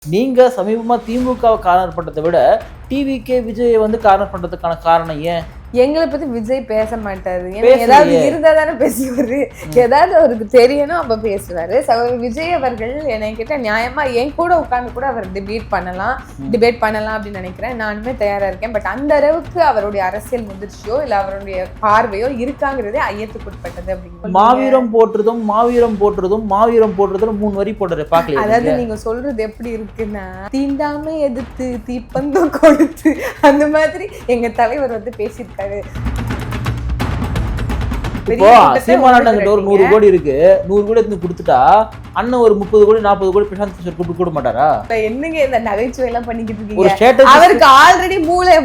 நீங்க சமீபமா திமுகவை கார்னர் பண்றதை விட டிவிகே விஜயை வந்து கார்னர் பண்றதுக்கான காரணம் ஏன்? எங்களை பத்தி விஜய் பேச மாட்டாரு. ஏதாவது இருந்தா தானே பேசுவாரு. ஏதாவது அவருக்கு தெரியணும் அப்ப பேசுவாரு. விஜய் அவர்கள் என்கிட்ட நியாயமா என் கூட உட்கார்ந்து கூட அவர் டிபேட் பண்ணலாம் அப்படின்னு நினைக்கிறேன். நானுமே தயாரா இருக்கேன். பட் அந்த அளவுக்கு அவருடைய அரசியல் முதிர்ச்சியோ இல்ல அவருடைய பார்வையோ இருக்காங்கிறதே ஐயத்துக்குட்பட்டது. அப்படின்னு மாவீரம் போற்றுறதும் 3 வரி போடுற பாக்கல. அதாவது நீங்க சொல்றது எப்படி இருக்குன்னா, தீண்டாமை எதிர்த்து தீப்பந்தம் கொடுத்து அந்த மாதிரி எங்க தலைவர் வந்து பேசியிருக்காரு. இப்போ சீமானாட்டங்கிட்ட ஒரு 100 கோடி இருக்கு, 100 கோடி எடுத்து கொடுத்துட்டா அண்ணன் ஒரு 30 கோடி 40 கோடி பிரசாந்த் கிஷோர் கூப்பிட்டு கூட மாட்டாரா? என்னங்க இந்த நகைச்சுவை எல்லாம் பண்ணிக்கிட்டு இருக்கீங்க? அவருக்கு ஆல்ரெடி மூளை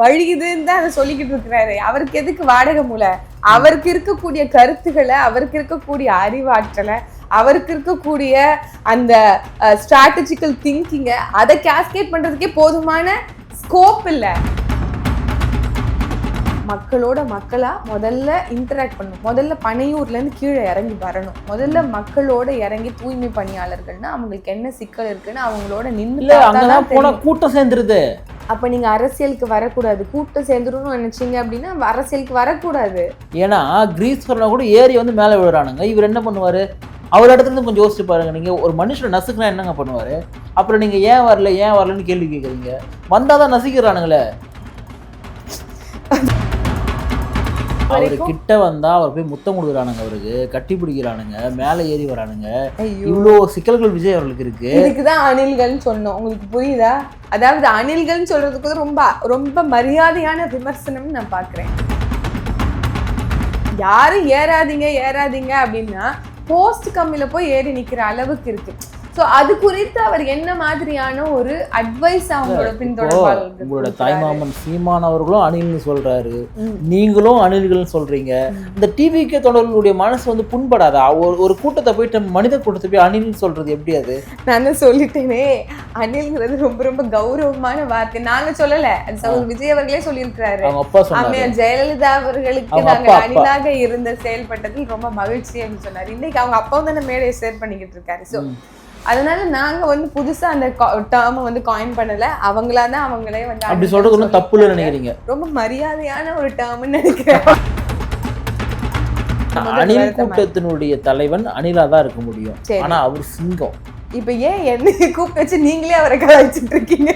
வழியுதுன்னு தான் அதை சொல்லிக்கிட்டு இருக்கிறாரு. அவருக்கு எதுக்கு வாடகை மூளை? அவருக்கு இருக்கக்கூடிய கருத்துக்களை, அவருக்கு இருக்கக்கூடிய அறிவாற்றலை, அவருக்கு இருக்கக்கூடிய அந்த ஸ்ட்ராட்டஜிக்கல் திங்கிங்க அதை கேஸ்கேட் பண்றதுக்கே போதுமான ஸ்கோப் இல்லை. மக்களோட மக்களா முதல்ல இன்டராக்ட் பண்ணணும். முதல்ல பனையூர்ல இருந்து கீழே இறங்கி வரணும். முதல்ல மக்களோட இறங்கி தூய்மை பணியாளர்கள்னா அவங்களுக்கு என்ன சிக்கல் இருக்குன்னு அவங்களோட நின்று கூட்டம் சேர்ந்துருது. அப்ப நீங்க அரசியலுக்கு வரக்கூடாது. கூட்டம் சேர்ந்துருன்னு நினைச்சீங்க அப்படின்னா அரசியலுக்கு வரக்கூடாது. ஏன்னா கிரீஸ் சொன்னா கூட ஏறி வந்து மேல விழுறானுங்க. இவர் என்ன பண்ணுவாரு? அவர் இடத்துல இருந்து கொஞ்சம் யோசிச்சு பாருங்க. நீங்க ஒரு மனுஷனை நசுக்குனா என்னங்க பண்ணுவாரு? அப்புறம் நீங்க ஏன் வரலன்னு கேள்வி கேட்குறீங்க. வந்தாதான் நசுக்கிறானுங்களே. அவரு கிட்ட வந்தா அவர் போய் முத்தம் கொடுக்குறானுங்க, அவருக்கு கட்டி பிடிக்கிறானுங்க, மேல ஏறி வரானுங்க. இவ்வளோ சிக்கல்கள் விஜய் அவர்களுக்கு இருக்கு. இதுக்குதான் அணில்கள்னு சொன்னோம். உங்களுக்கு புரியுதா? அதாவது அணில்கள்னு சொல்றதுக்கு ரொம்ப ரொம்ப மரியாதையான விமர்சனம்னு நான் பாக்குறேன். யாரும் ஏறாதீங்க அப்படின்னா போஸ்ட் கம்மியில போய் ஏறி நிக்கிற அளவுக்கு இருக்கு. ஸோ அது குறித்து அவர் என்ன மாதிரியான ஒரு அட்வைஸ் அவங்களோட பின்தொடர்பாளர்களுக்கு? உங்களோட தாய்மாமன் சீமான் அவர்களும் அணில்னு சொல்றாரு, நீங்களும் அணில்கள்னு சொல்றீங்க. இந்த டிவிகே தொடர்களுடைய மனசு வந்து புண்படாதா? ஒரு கூட்டத்தை போயிட்டு மனித கூட்டத்தை போய் அணில்னு சொல்றது எப்படி? அது நான் சொல்லிட்டேனே, அணில்ங்கிறது ரொம்ப ரொம்ப கௌரவமான வார்த்தை. நாங்க சொல்லல, விஜய் அவர்களே சொல்லியிருக்கிறாரு. அவங்க அப்பா சொன்னாரு, ஜெயலலிதா அவர்களுக்கு நாங்க அணிலாக இருந்த செயல்பட்டதில் ரொம்ப மகிழ்ச்சி அப்படின்னு சொன்னாரு. இன்னைக்கு அவங்க அப்பாவும் தானே மேடையை ஷேர் பண்ணிக்கிட்டு இருக்காரு. ஸோ அதனால நாங்க வந்து புதுசா அந்த டேர்மை வந்து காயின் பண்ணல. அவங்களாதான் அவங்களே வந்து அப்படி சொல்றது ஒன்றும் தப்பு இல்லைன்னு நினைக்கிறீங்க? ரொம்ப மரியாதையான ஒரு டேர்ம்னு நினைக்கிறேன். அணில் கூட்டத்தினுடைய தலைவன் அணிலா தான் இருக்க முடியும். ஆனா அவர் சிங்கம். இப்ப ஏன் என்ன கூப்பிட்டு வச்சு நீங்களே அவரை கலாய்ச்சிட்டு இருக்கீங்க?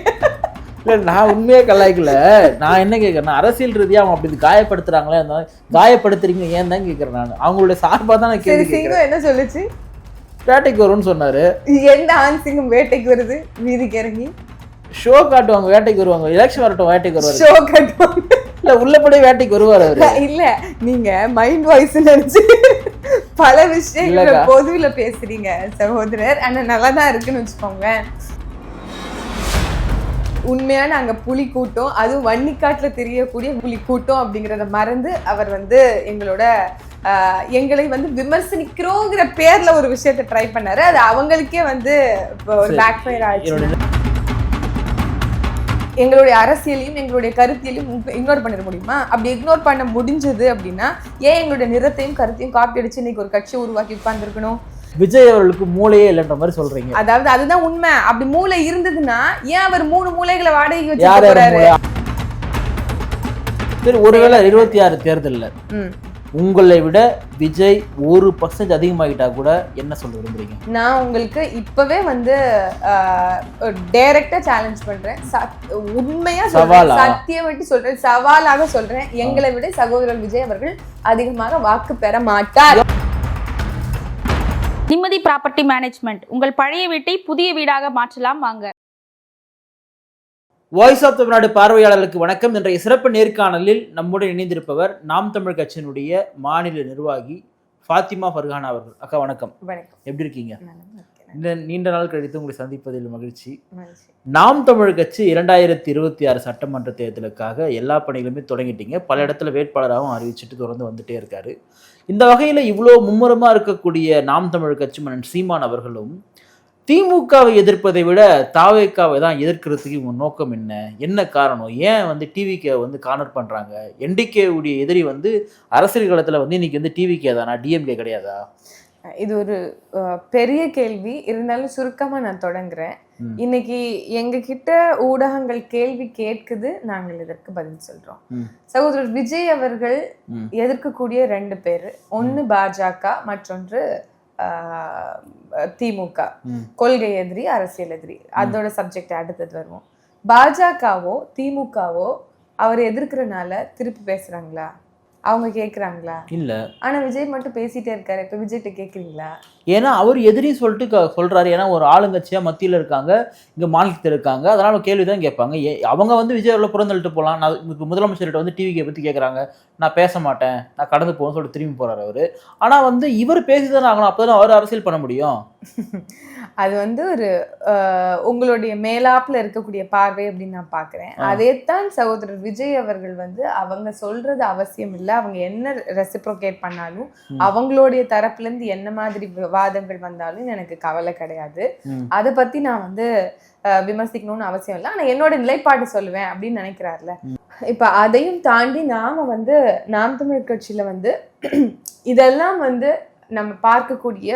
இல்ல, நான் உண்மையே கலாய்க்கல. நான் என்ன கேட்கறேன், அரசியல் ரீதியா அவங்க அப்படி காயப்படுத்துறாங்களே, காயப்படுத்துறீங்க ஏன் தான் கேட்கறேன். நான் அவங்களுடைய சார்பா தான் நான் கேள்வி. சிங்கம் என்ன சொல்லுச்சு? வேட்டைக்கு வரும்னு சொன்னாரு. எந்த ஆண் சிங்கம் வேட்டைக்கு வருது? வீதிக்கு இறங்கி ஷோ காட்டுவாங்க, வேட்டைக்கு வருவாங்க. எலெக்ஷன் வரட்டும், வேட்டைக்கு வருவாரு. ஷோ காட்டுவாங்க. இல்ல, உள்ளபடி வேட்டைக்கு வருவாரு அவரு. இல்ல, நீங்க மைண்ட் வாய்ஸ் நினைச்சு பல விஷயங்களை பொதுவில பேசுறீங்க சகோதரர். ஆனா நல்லாதான் இருக்குன்னு வச்சுக்கோங்க. உண்மையான அங்க புலி கூட்டம், அதுவும் வன்னிக்காட்டுல தெரியக்கூடிய புலி கூட்டம் அப்படிங்கறத மறந்து அவர் வந்து எங்களை வந்து விமர்சனிக்கிறோங்கிற பேர்ல ஒரு விஷயத்தை ட்ரை பண்ணாரு. அது அவங்களுக்கே வந்து பேக் ஃபயர் ஆயிடுச்சு. எங்களுடைய அரசியலையும் எங்களுடைய கருத்தியலையும் இக்னோர் பண்ணிட முடியுமா? அப்படி இக்னோர் பண்ண முடிஞ்சது அப்படின்னா ஏன் எங்களுடைய நிறத்தையும் கருத்தையும் காப்பி அடிச்சு இன்னைக்கு ஒரு கட்சியை உருவாக்கி உட்கார்ந்துருக்கணும்? விஜய் அவர்களுக்கு மூளையே இல்லைன்ற மாதிரி சொல்றீங்க. அதாவது அதுதான் உண்மை. அப்படி மூளை இருந்ததுன்னா ஏன் அவர் 3 மூளைகளை வாடகைக்கு வச்சிருக்காரு? ஒருவேளை 26 தேர்தல்ல உங்களை விட விஜய் 1% அதிகமாகிட்டா கூட என்ன சொல்ல விரும்புறீங்க? நான் உங்களுக்கு இப்பவே வந்து டைரக்டா சேலஞ்ச் பண்றேன். உண்மையா சொல்றேன், சத்தியம் விட்டு சொல்றேன், சவாலாக சொல்றேன். எங்களை விட சகோதரர் விஜய் அவர்கள் அதிகமாக வாக்கு பெற மாட்டார். நிம்மதி ப்ராப்பர்ட்டி மேனேஜ்மெண்ட், உங்கள் பழைய வீட்டை புதிய வீடாக மாற்றலாம் வாங்க. வாய்ஸ் ஆஃப் தமிழ்நாடு பார்வையாளர்களுக்கு வணக்கம். இன்றைய சிறப்பு நேர்காணலில் நம்முடன் இணைந்திருப்பவர் நாம் தமிழ் கட்சியினுடைய மாநில நிர்வாகி ஃபாத்திமா ஃபர்ஹானா அவர்கள். அக்கா வணக்கம். எப்படி இருக்கீங்க? நீண்ட நாள் கழித்து உங்களை சந்திப்பதில் மகிழ்ச்சி. நாம் தமிழ் கட்சி 2026 சட்டமன்ற தேர்தலுக்காக எல்லா பணிகளுமே தொடங்கிட்டீங்க. பல இடத்துல வேட்பாளராகவும் அறிவிச்சுட்டு தொடர்ந்து வந்துட்டே இருக்காரு. இந்த வகையில இவ்வளோ மும்முரமா இருக்கக்கூடிய நாம் தமிழ் கட்சி மன்னன் சீமான் அவர்களும் திமுகவை எதிர்ப்பதை விட தாவேக்காவை தான் எதிர்க்கிறதுக்கு இவங்க நோக்கம் என்ன காரணம்? ஏன் வந்து டிவிகே வந்து கார்னர் பண்றாங்க? என்டிகே உடைய எதிரி வந்து அரசியல் களத்துல வந்து இன்னைக்கு வந்து டிவிகே தானா, டிஎம்கே கிடையாதா? இது ஒரு பெரிய கேள்வி. இருந்தாலும் சுருக்கமா நான் தொடங்குறேன். இன்னைக்கு எங்க கிட்ட ஊடகங்கள் கேள்வி கேட்குது, நாங்கள் இதற்கு பதில் சொல்றோம். சகோதரர் விஜய் அவர்கள் எதிர்க்கக்கூடிய 2 பேரு, ஒன்னு பாஜக, மற்றொன்று திமுக. கொள்கை எதிரி, அரசியல் எதிரி. அதோட சப்ஜெக்ட் அடுத்தது வருவோம். பாஜகவோ திமுகவோ அவர் எதிர்க்கிறனால திருப்பி பேசுறாங்களா? அவங்க கேக்குறாங்களா? இல்ல. ஆனா விஜய் மட்டும் பேசிட்டே இருக்காரு. இப்ப விஜய்கிட்ட கேக்குறீங்களா? ஏன்னா அவர் எதிரி சொல்லிட்டு சொல்றாரு. ஏன்னா ஒரு ஆளுங்கட்சியா மத்தியில இருக்காங்க, இங்க மாநிலத்தில் இருக்காங்க, அதனால கேள்விதான் கேட்பாங்க. அவங்க வந்து விஜய் அவர்களை புறந்தள்ளிட்டு போகலாம். நான் இப்போ முதலமைச்சர்கிட்ட வந்து டிவிக்கை பத்தி கேட்கறாங்க, நான் பேச மாட்டேன், நான் கடந்து போகணும்னு சொல்லிட்டு திரும்பி போறாரு அவரு. ஆனா வந்து இவர் பேசிதானே ஆகணும், அப்பதான் அவர் அரசியல் பண்ண முடியும். அது வந்து ஒரு உங்களுடைய மேலாப்புல இருக்கக்கூடிய பார்வை அப்படின்னு நான் பாக்குறேன். அதேதான் சகோதரர் விஜய் அவர்கள் வந்து அவங்க சொல்றது அவசியம் இல்லை. அவங்க என்ன ரெசிப்ரோகேட் பண்ணாலும், அவங்களுடைய தரப்புல இருந்து என்ன மாதிரி விவாதங்கள் வந்தாலும் எனக்கு கவலை கிடையாது. அதை பத்தி நான் வந்து விமர்சிக்கணும்னு அவசியம் இல்லை. ஆனா என்னோட நிலைப்பாடு சொல்லுவேன் அப்படின்னு நினைக்கிறாருல. இப்ப அதையும் தாண்டி நாம வந்து நாம் தமிழர் கட்சியில வந்து இதெல்லாம் வந்து நம்ம பார்க்கக்கூடிய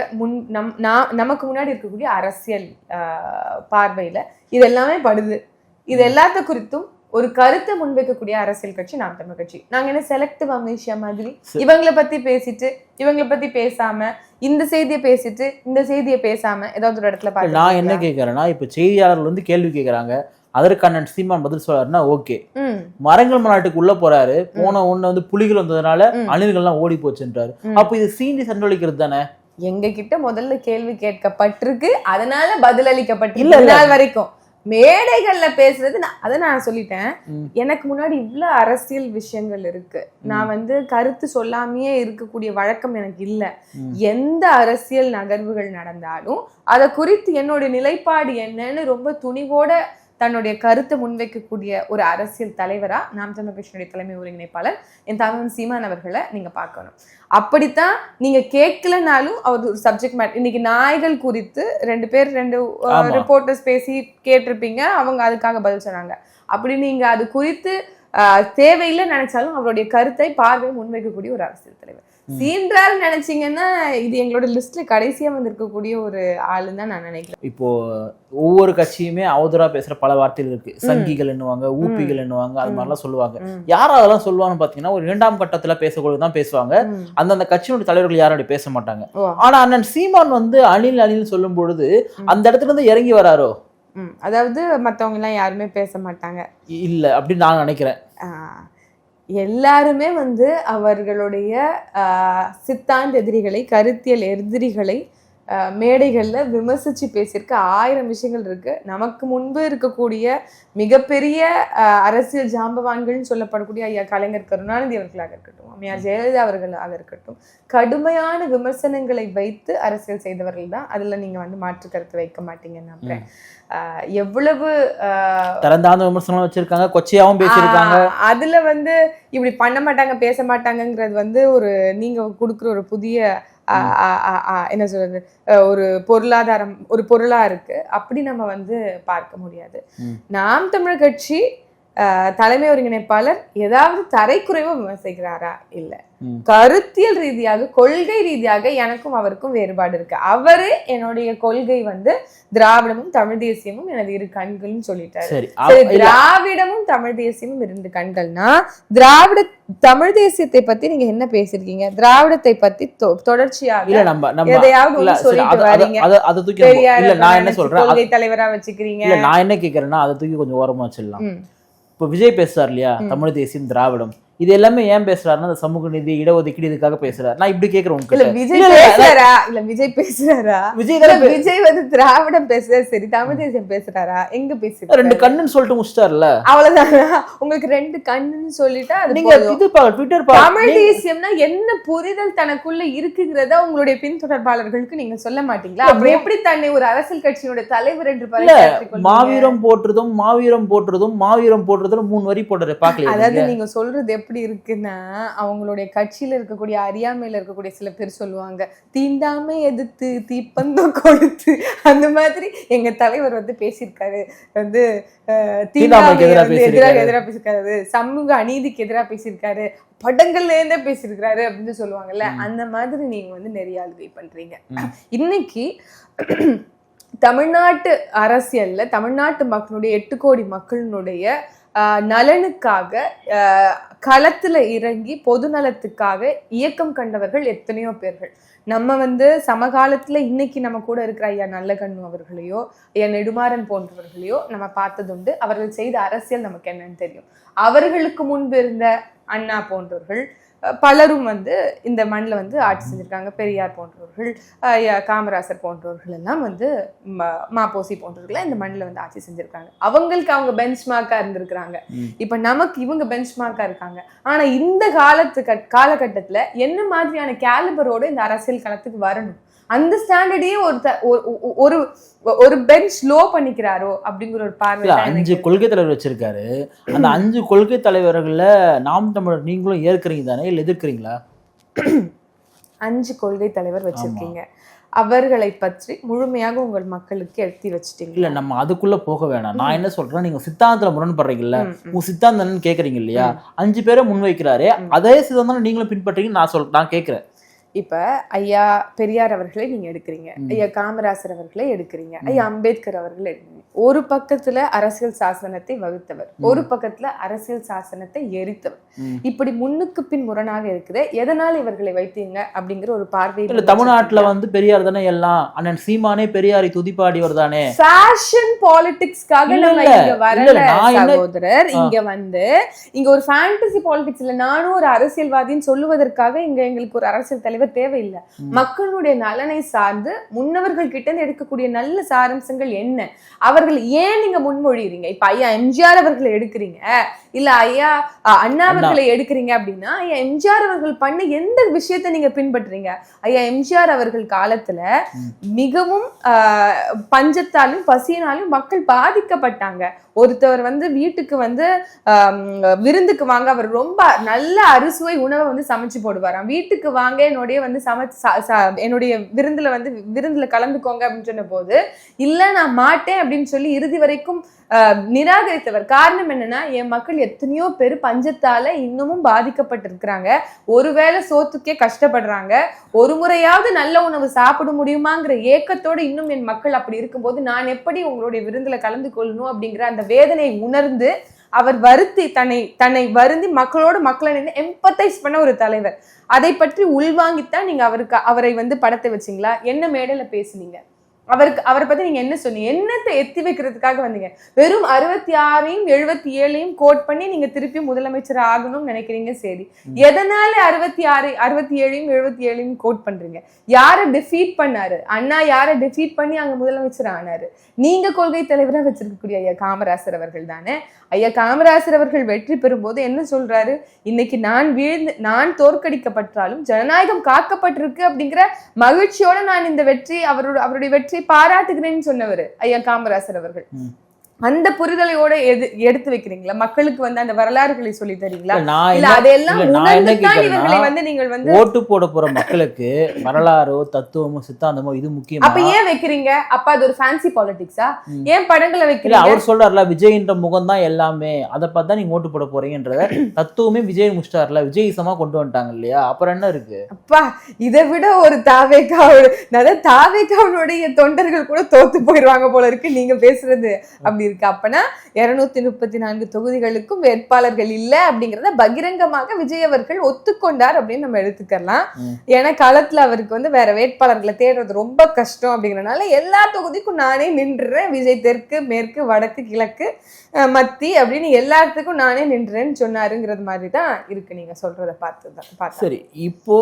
நமக்கு முன்னாடி இருக்கக்கூடிய அரசியல் பார்வையில இது எல்லாமே படுது. இது எல்லாத்த குறித்தும் ஒரு கருத்தை முன்வைக்கக்கூடிய அரசியல் கட்சி நாம் தமிழர் கட்சி. நாங்க என்ன செலக்டிவ் அமிஷா மாதிரி இவங்களை பத்தி பேசிட்டு இவங்களை பத்தி பேசாம, இந்த செய்தியை பேசிட்டு இந்த செய்தியை பேசாம ஏதாவது ஒரு இடத்துல பாத்து. நான் என்ன கேட்கறேன்னா, இப்ப செய்தியாளர்கள் வந்து கேள்வி கேட்கறாங்க, அதற்கான சீமான் பதில் சொல்றாருன்னா ஓகே. மரங்கள் மாநாட்டுக்கு உள்ள போறாரு, போன ஒண்ணு வந்து புலிகள் வந்ததுனால அணில்கள்லாம் ஓடி போச்சுன்றாரு. அப்ப இது சீண்டி சண்டளிக்கிறது தானே? எங்க கிட்ட முதல்ல கேள்வி கேட்கப்பட்டிருக்கு, அதனால பதில் அளிக்கப்பட்டு இல்ல நாள் வரைக்கும் மேடைகள்ல பேசுறது. அதை நான் சொல்லிட்டேன். எனக்கு முன்னாடி இவ்வளவு அரசியல் விஷயங்கள் இருக்கு. நான் வந்து கருத்து சொல்லாமையே இருக்கக்கூடிய வழக்கம் எனக்கு இல்ல. எந்த அரசியல் நகர்வுகள் நடந்தாலும் அதை குறித்து என்னோட நிலைப்பாடு என்னன்னு ரொம்ப துணிவோட தன்னுடைய கருத்தை முன்வைக்கக்கூடிய ஒரு அரசியல் தலைவரா நாம் தமிழர் கட்சியினுடைய தலைமை ஒருங்கிணைப்பாளர் என் தமிழன் சீமான் அவர்களை நீங்க பார்க்கணும். அப்படித்தான் நீங்க கேட்கலனாலும் அவர் ஒரு சப்ஜெக்ட் மேட்டர். இன்னைக்கு நாய்கள் குறித்து 2 ரிப்போர்ட்டர்ஸ் பேசி கேட்டிருப்பீங்க, அவங்க அதுக்காக பதில் சொன்னாங்க. அப்படி நீங்க அது குறித்து தேவையில்லை நினைச்சாலும் அவருடைய கருத்தை பார்வை முன்வைக்கக்கூடிய ஒரு அரசியல் தலைவர். சீன்றாரு நினைச்சீங்கன்னா இது எங்களோட லிஸ்ட்ல கடைசியா வந்து இருக்கக்கூடிய ஒரு ஆளுன்னு தான் நான் நினைக்கிறேன். இப்போ ஒவ்வொரு கட்சியுமே அவதூறா பேசுற பல வார்த்தைகள் இருக்கு. சங்கிகள் என்னுவாங்க, ஊப்பிகள் என்னுவாங்க, அது மாதிரிலாம் சொல்லுவாங்க. யாரும் அதெல்லாம் சொல்லுவாங்கன்னு பாத்தீங்கன்னா ஒரு 2ஆம் கட்டத்துல பேசக்கூடியதான் பேசுவாங்க. அந்தந்த கட்சியோட தலைவர்கள் யாரும் அப்படி பேச மாட்டாங்க. ஆனா அண்ணன் சீமான் வந்து அணில் சொல்லும் பொழுது அந்த இடத்துல இருந்து இறங்கி வராரோ? அதாவது மத்தவங்க எல்லாம் யாருமே பேச மாட்டாங்க இல்ல அப்படின்னு நான் நினைக்கிறேன். எல்லாருமே வந்து அவர்களுடைய சித்தாந்த எதிரிகளை, கருத்தியல் எதிரிகளை மேடைகள்ல விமர்சிச்சு பேசியிருக்க 1000 விஷயங்கள் இருக்கு. நமக்கு முன்பு இருக்கக்கூடிய மிகப்பெரிய அரசியல் ஜாம்பவான்கள்னு சொல்லப்படக்கூடிய ஐயா கலைஞர் கருணாநிதி அவர்களாக இருக்கட்டும், அம்மையார் ஜெயலலிதா அவர்களாக இருக்கட்டும், கடுமையான விமர்சனங்களை வைத்து அரசியல் செய்தவர்கள் தான். அதுல நீங்க வந்து மாற்று கருத்து வைக்க மாட்டீங்கன்னு நம்புறேன். எவ்வளவு திறந்தான விமர்சனம் வச்சிருக்காங்க, கொச்சையாவும் பேசியிருக்காங்க. அதுல வந்து இப்படி பண்ண மாட்டாங்க, பேச மாட்டாங்கிறது வந்து ஒரு நீங்க கொடுக்குற ஒரு புதிய என்ன சொல்றது, ஒரு பொருளாதாரம், ஒரு பொருளா இருக்கு. அப்படி நம்ம வந்து பார்க்க முடியாது. நாம் தமிழர் கட்சி தலைமை ஒருங்கிணைப்பாளர் ஏதாவது தரைக்குறைவா விமர்சிக்கிறாரா? இல்ல. கருத்தியல் ரீதியாக, கொள்கை ரீதியாக எனக்கும் அவருக்கும் வேறுபாடு இருக்கு. அவரு என்னுடைய கொள்கை வந்து திராவிடமும் தமிழ் தேசியமும் எனது 2 கண்கள்னு சொல்லிட்டாரு. திராவிடமும் தமிழ் தேசியமும் 2 கண்கள்னா திராவிட தமிழ் தேசியத்தை பத்தி நீங்க என்ன பேசிருக்கீங்க? திராவிடத்தை பத்தி தொடர்ச்சியாக எதையாவது சொல்லிட்டு வரீங்க. நான் என்ன சொல்றேன், கொள்கை தலைவரா வச்சுக்கிறீங்க. நான் என்ன கேக்குறேன்னா அதை தூக்கி கொஞ்சம் ஓரமா வச்சிடலாம். இப்போ விஜய் பேசுறாரு இல்லையா, தமிழ் தேசியம் திராவிடம், இது எல்லாமே ஏன் பேசுறாருன்னா அந்த சமூக நீதி, இடஒதுக்கீடு இதுக்காக பேசுறாரு. நான் இப்படி கேக்குறேன் உங்களுக்கு. விஜய் பேசுறாரா? விஜய் வந்து திராவிடம் பேசுறாரு, சரி. தமிழ் தேசியம் பேசுறாரா? எங்க பேசுறாரு? 2 கண்ணுன்னு சொல்லிட்டு முடிச்சிட்டாருல, அவ்வளவுதான். உங்களுக்கு 2 கண்ணுன்னு சொல்லிட்டா நீங்க இது ட்விட்டர் தமிழ் தேசியம்னா என்ன புரிதல் தனக்குள்ள இருக்குங்கிறத உங்களுடைய பின்தொடர்பாளர்களுக்கு நீங்க சொல்ல மாட்டீங்களா? அப்படி எப்படி தன்னை ஒரு அரசியல் கட்சியோட தலைவர் என்று மாவீரம் போற்றுதும் 3 வரி போடுற பாக்கல. அதாவது நீங்க சொல்றது எப்படி இருக்குன்னா, அவங்களுடைய கட்சியில இருக்கக்கூடிய அறியாமையில இருக்கக்கூடிய சில பேர் சொல்லுவாங்க, தீண்டாமை எதிர்த்து தீப்பந்தம் கொடுத்து, அந்த மாதிரி எங்க தலைவர் வந்து பேசியிருக்காரு, வந்து தீண்டாமைக்கு எதிராக பேசியிருக்காரு, சமூக அநீதிக்கு எதிராக பேசியிருக்காரு, படங்கள்ல இருந்தே பேசியிருக்காரு அப்படின்னு சொல்லுவாங்கல்ல. அந்த மாதிரி நீங்க வந்து நிறைய ஆளுகை பண்றீங்க. இன்னைக்கு தமிழ்நாட்டு அரசியல்ல தமிழ்நாட்டு மக்களுடைய 8 கோடி மக்களினுடைய நலனுக்காக களத்துல இறங்கி பொது நலத்துக்காக இயக்கம் கண்டவர்கள் எத்தனையோ பேர்கள். நம்ம சமகாலத்துல இன்னைக்கு நம்ம கூட இருக்கிற ஐயா நல்லகண்ணு அவர்களையோ ஐயா நெடுமாறன் போன்றவர்களையோ நம்ம பார்த்ததுண்டு. அவர்கள் செய்த அரசியல் நமக்கு என்னன்னு தெரியும். அவர்களுக்கு முன்பு இருந்த அண்ணா போன்றவர்கள் பலரும் இந்த மண்ணில் ஆட்சி செஞ்சிருக்காங்க. பெரியார் போன்றவர்கள், காமராசர் போன்றவர்கள் எல்லாம் மாப்போசி போன்றவர்கள் இந்த மண்ணில் ஆட்சி செஞ்சிருக்காங்க. அவங்களுக்கு அவங்க பெஞ்ச் மார்க்கா இருந்திருக்கிறாங்க. இப்ப நமக்கு இவங்க பெஞ்ச் மார்க்கா இருக்காங்க. ஆனா இந்த காலகட்டத்துல என்ன மாதிரியான கேலிபரோட இந்த அரசியல் களத்துக்கு வரணும், அந்த ஸ்டாண்டர்டையே ஒரு பெஞ்ச் லோ பண்ணிக்கிறாரோ அப்படிங்கிற ஒரு பார்வை. 5 கொள்கை தலைவர் வச்சிருக்காரு. அந்த 5 கொள்கை தலைவர்கள்ல நாம் தமிழர் நீங்களும் ஏற்கிறீங்க தானே, இல்ல எதிர்க்கிறீங்களா? 5 கொள்கை தலைவர் வச்சிருக்கீங்க, அவர்களை பற்றி முழுமையாக உங்கள் மக்களுக்கு எடுத்து வச்சுட்டீங்க. இல்ல நம்ம அதுக்குள்ள போக வேணாம். நான் என்ன சொல்றேன், நீங்க சித்தாந்தத்துல முரண்படுறீங்கல்ல, உங்க சித்தாந்தம் கேக்குறீங்க இல்லையா? 5 பேரை முன்வைக்கிறாரு, அதே சித்தாந்தம் நீங்களும் பின்பற்றீங்க. நான் கேட்கிறேன். இப்ப ஐயா பெரியார் அவர்களை நீங்க எடுக்கிறீங்க, ஐயா காமராசர் அவர்களை எடுக்கிறீங்க, ஐயா அம்பேத்கர் அவர்களை எடுக்கிறீங்க. ஒரு பக்கத்துல அரசியல் சாசனத்தை வகுத்தவர், ஒரு பக்கத்துல அரசியல் சாசனத்தை எரித்தவர். இப்படி முன்னுக்கு பின் முரணாக இருக்குது. எதனால இவர்களை வைத்தீங்க அப்படிங்கிற ஒரு பார்வை. தமிழ்நாட்டுல பெரியார் தானே எல்லாம், அண்ணன் சீமானே பெரியாரை துதிப்பாடிவர் தானே. ஃபேஷன் பாலிடிக்ஸ்க்காக நம்ம இங்க வரல சகோதரர். இங்க ஒரு ஃபேண்டசி பாலிடிக்ஸ் இல்ல. நானும் ஒரு அரசியல்வாதின்னு சொல்லுவதற்காக இங்க எங்களுக்கு ஒரு அரசியல் தலைவர் தேவையில்லை. மக்களுடைய நலனை சார்ந்து முன்னவர்கள் கிட்ட இருந்து எடுக்கக்கூடிய நல்ல சாரம்சங்கள் என்ன, அவர்கள் ஏன் நீங்க முன்மொழிறீங்க? இப்ப ஐயா எம்ஜிஆர் அவர்களை எடுக்கிறீங்க, இல்ல ஐயா அண்ணா அவர்களை எடுக்கிறீங்க அப்படின்னா ஐயா எம்ஜிஆர் அவர்கள் பண்ண எந்த விஷயத்தை நீங்க பின்பற்றுறீங்க? ஐயா எம்ஜிஆர் அவர்கள் காலத்துல மிகவும் பஞ்சத்தாலும் பசியினாலும் மக்கள் பாதிக்கப்பட்டாங்க. ஒருத்தவர் வீட்டுக்கு விருந்துக்கு வாங்க, அவர் ரொம்ப நல்ல அறுசுவை உணவை சமைச்சு போடுவாராம். வீட்டுக்கு வாங்க, என்னுடைய என்னுடைய விருந்துல கலந்துக்கோங்க அப்படின்னு சொன்ன போது இல்ல நான் மாட்டேன் அப்படின்னு சொல்லி இறுதி வரைக்கும் நிராகரித்தவர். காரணம் என்னன்னா, என் மக்கள் எத்தனையோ பேர் பஞ்சத்தால இன்னமும் பாதிக்கப்பட்டிருக்கிறாங்க, ஒருவேளை சோத்துக்கே கஷ்டப்படுறாங்க, ஒரு முறையாவது நல்ல உணவு சாப்பிட முடியுமாங்கிற ஏக்கத்தோட இன்னும் என் மக்கள் அப்படி இருக்கும்போது நான் எப்படி உங்களுடைய விருந்துல கலந்து கொள்ளணும் அப்படிங்கிற அந்த வேதனை உணர்ந்து அவர் தன்னை வருந்தி மக்களை நின்று எம்பத்தைஸ் பண்ண ஒரு தலைவர். அதை பற்றி உள்வாங்கித்தான் நீங்க அவரை படத்தை வச்சீங்களா? என்ன மேடையில பேசுனீங்க? அவரை பத்தி நீங்க என்ன சொன்னீங்க? என்னத்தை எத்தி வைக்கிறதுக்காக வந்தீங்க? வெறும் 66ஐயும் 77ஐயும் கோட் பண்ணி நீங்க திருப்பி முதலமைச்சர் ஆகணும்னு நினைக்கிறீங்க. சரி, எதனால 66 67ஐயும் 77ஐயும் கோட் பண்றீங்க? யாரை டிஃபீட் பண்ணாரு அண்ணா? யாரை டிஃபீட் பண்ணி அங்க முதலமைச்சர் ஆனாரு? நீங்க கொள்கை தலைவரா வச்சிருக்கக்கூடிய ஐயா காமராசர் அவர்கள் தானே. ஐயா காமராசர் அவர்கள் வெற்றி பெறும் போது என்ன சொல்றாரு? இன்னைக்கு நான் தோற்கடிக்கப்பட்டாலும் ஜனநாயகம் காக்கப்பட்டிருக்கு அப்படிங்கிற மகிழ்ச்சியோட நான் இந்த வெற்றி அவருடைய வெற்றி பாராட்டுகிறேன்னு சொன்னவர் ஐயா காமராசர் அவர்கள். அந்த புரிதலையோட எடுத்து வைக்கிறீங்களா? மக்களுக்கு அந்த வரலாறுகளை சொல்லி தரீங்களா? இல்ல அதெல்லாம் இவர்களை நீங்கள் ஓட்டு போட போற மக்களுக்கு வரலாறோ தத்துவமோ சித்தாந்தமோ இது முக்கியம். அப்ப ஏன் வைக்கிறீங்க? அப்ப அது ஒரு ஃபேன்சி பாலிடிக்ஸா? ஏன் படங்களை வைக்கிறீங்க? அவர் சொல்றாருல, விஜய்ன்ற முகம் தான் எல்லாமே, அதை பார்த்தா நீங்க ஓட்டு போட போறீங்கன்றத தத்துவமே விஜய் முடிச்சிட்டாருல, விஜயிசமா கொண்டு வந்துட்டாங்க இல்லையா? அப்புறம் என்ன இருக்கு? அப்பா, இதை விட ஒரு தாவேக்காவுடைய தொண்டர்கள் கூட தோத்து போயிருவாங்க போல இருக்கு நீங்க பேசுறது. அப்படி இருக்கு. அப்பனா 234 தொகுதிகளுக்கும் வேட்பாளர்கள் இல்ல அப்படிங்கறத பகிரங்கமாக விஜய் அவர்கள் ஒத்துக்கொண்டார் அப்படின்னு நம்ம எடுத்துக்கலாம். ஏன்னா களத்துல அவருக்கு வேற வேட்பாளர்களை தேடுறது ரொம்ப கஷ்டம் அப்படிங்கறதுனால எல்லா தொகுதிக்கும் நானே நின்றுறேன், விஜய் தெற்கு மேற்கு வடக்கு கிழக்கு மத்தி அப்படின்னு எல்லாத்துக்கும் நானே நின்றுறேன்னு சொன்னாருங்கிறது மாதிரி தான் இருக்கு நீங்க சொல்றத பார்த்துதான். சரி, இப்போ